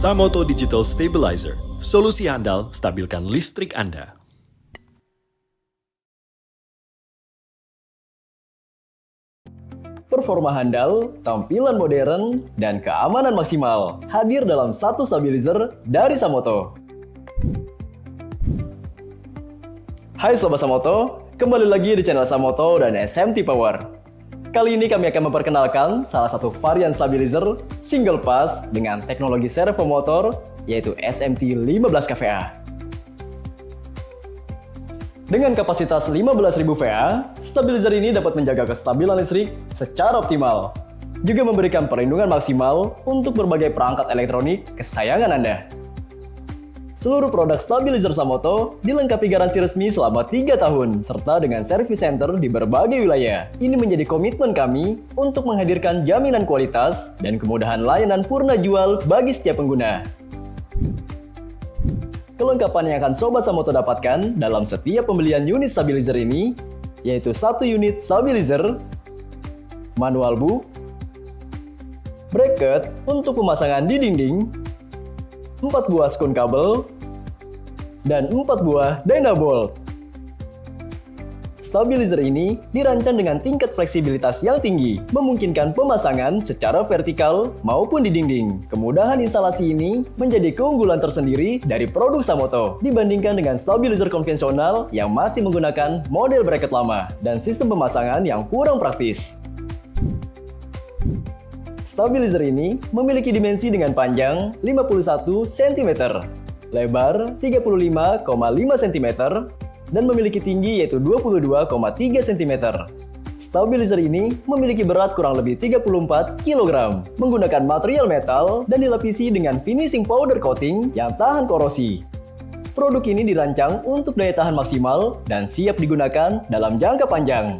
Samoto Digital Stabilizer, solusi handal stabilkan listrik Anda. Performa handal, tampilan modern, dan keamanan maksimal hadir dalam satu stabilizer dari Samoto. Hai Sobat Samoto, kembali lagi di channel Samoto dan SMT Power. Kali ini kami akan memperkenalkan salah satu varian stabilizer single pass dengan teknologi servo motor yaitu SMT 15 kVA. Dengan kapasitas 15.000 VA, stabilizer ini dapat menjaga kestabilan listrik secara optimal. Juga memberikan perlindungan maksimal untuk berbagai perangkat elektronik kesayangan Anda. Seluruh produk stabilizer Samoto dilengkapi garansi resmi selama 3 tahun, serta dengan service center di berbagai wilayah. Ini menjadi komitmen kami untuk menghadirkan jaminan kualitas dan kemudahan layanan purna jual bagi setiap pengguna. Kelengkapan yang akan Sobat Samoto dapatkan dalam setiap pembelian unit stabilizer ini, yaitu 1 unit stabilizer, manual book, bracket untuk pemasangan di dinding, 4 buah skun kabel, dan 4 buah Dynabolt. Stabilizer ini dirancang dengan tingkat fleksibilitas yang tinggi, memungkinkan pemasangan secara vertikal maupun di dinding. Kemudahan instalasi ini menjadi keunggulan tersendiri dari produk Samoto dibandingkan dengan stabilizer konvensional yang masih menggunakan model bracket lama dan sistem pemasangan yang kurang praktis. Stabilizer ini memiliki dimensi dengan panjang 51 cm, lebar 35,5 cm, dan memiliki tinggi yaitu 22,3 cm. Stabilizer ini memiliki berat kurang lebih 34 kg, menggunakan material metal dan dilapisi dengan finishing powder coating yang tahan korosi. Produk ini dirancang untuk daya tahan maksimal dan siap digunakan dalam jangka panjang.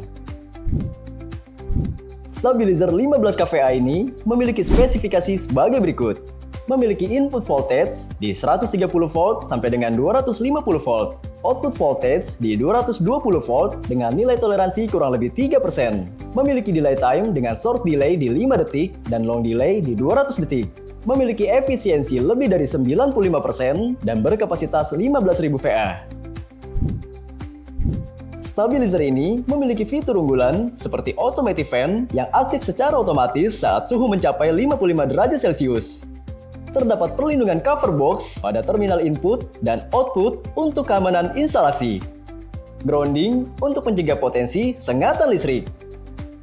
Stabilizer 15 kVA ini memiliki spesifikasi sebagai berikut. Memiliki input voltage di 130 volt sampai dengan 250 volt. Output voltage di 220 volt dengan nilai toleransi kurang lebih 3%. Memiliki delay time dengan short delay di 5 detik dan long delay di 200 detik. Memiliki efisiensi lebih dari 95% dan berkapasitas 15.000 VA. Stabilizer ini memiliki fitur unggulan seperti automatic fan yang aktif secara otomatis saat suhu mencapai 55 derajat Celcius. Terdapat perlindungan cover box pada terminal input dan output untuk keamanan instalasi. Grounding untuk mencegah potensi sengatan listrik.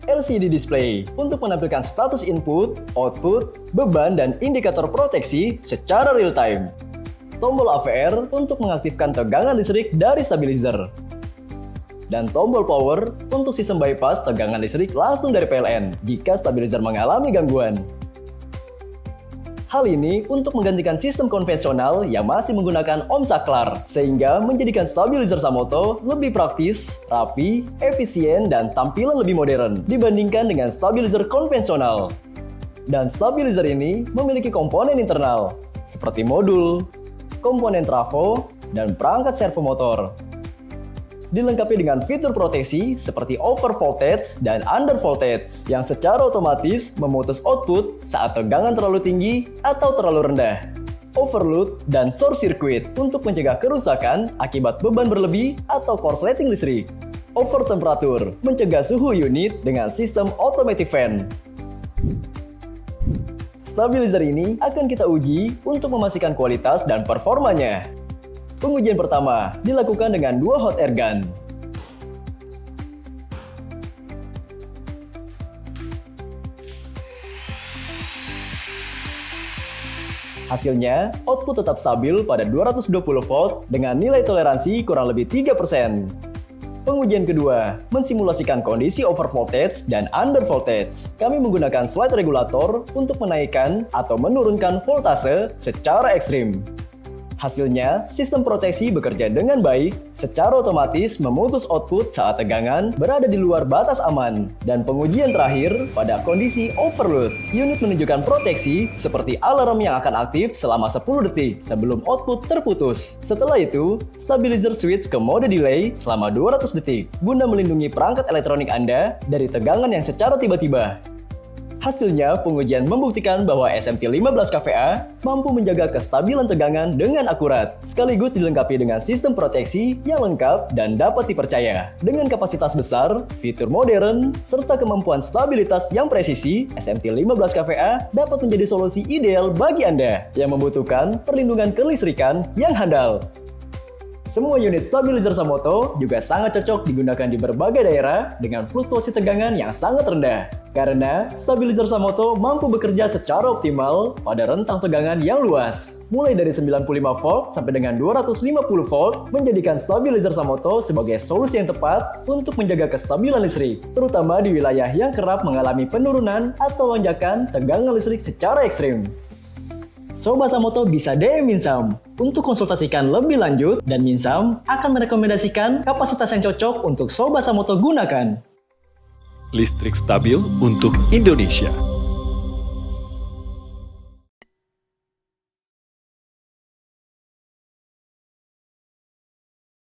LCD display untuk menampilkan status input, output, beban dan indikator proteksi secara real time. Tombol AVR untuk mengaktifkan tegangan listrik dari stabilizer. Dan tombol power untuk sistem bypass tegangan listrik langsung dari PLN jika stabilizer mengalami gangguan. Hal ini untuk menggantikan sistem konvensional yang masih menggunakan ohm saklar, sehingga menjadikan stabilizer Samoto lebih praktis, rapi, efisien, dan tampilan lebih modern dibandingkan dengan stabilizer konvensional. Dan stabilizer ini memiliki komponen internal, seperti modul, komponen trafo, dan perangkat servo motor. Dilengkapi dengan fitur proteksi seperti over voltage dan under voltage yang secara otomatis memutus output saat tegangan terlalu tinggi atau terlalu rendah. Overload dan short circuit untuk mencegah kerusakan akibat beban berlebih atau korsleting listrik. Over temperatur mencegah suhu unit dengan sistem automatic fan. Stabilizer ini akan kita uji untuk memastikan kualitas dan performanya. Pengujian pertama dilakukan dengan 2 hot air gun. Hasilnya, output tetap stabil pada 220 volt dengan nilai toleransi kurang lebih 3%. Pengujian kedua, mensimulasikan kondisi over voltage dan under voltage. Kami menggunakan slide regulator untuk menaikkan atau menurunkan voltase secara ekstrim. Hasilnya, sistem proteksi bekerja dengan baik, secara otomatis memutus output saat tegangan berada di luar batas aman. Dan pengujian terakhir, pada kondisi overload, unit menunjukkan proteksi seperti alarm yang akan aktif selama 10 detik sebelum output terputus. Setelah itu, stabilizer switch ke mode delay selama 200 detik, guna melindungi perangkat elektronik Anda dari tegangan yang secara tiba-tiba. Hasilnya, pengujian membuktikan bahwa SMT15 kVA mampu menjaga kestabilan tegangan dengan akurat, sekaligus dilengkapi dengan sistem proteksi yang lengkap dan dapat dipercaya. Dengan kapasitas besar, fitur modern, serta kemampuan stabilitas yang presisi, SMT15 kVA dapat menjadi solusi ideal bagi Anda yang membutuhkan perlindungan kelistrikan yang handal. Semua unit stabilizer Samoto juga sangat cocok digunakan di berbagai daerah dengan fluktuasi tegangan yang sangat rendah. Karena stabilizer Samoto mampu bekerja secara optimal pada rentang tegangan yang luas. Mulai dari 95 volt sampai dengan 250 volt, menjadikan stabilizer Samoto sebagai solusi yang tepat untuk menjaga kestabilan listrik, terutama di wilayah yang kerap mengalami penurunan atau lonjakan tegangan listrik secara ekstrim. Sobat Samoto bisa DM Minsam untuk konsultasikan lebih lanjut dan Minsam akan merekomendasikan kapasitas yang cocok untuk Sobat Samoto gunakan. Listrik stabil untuk Indonesia.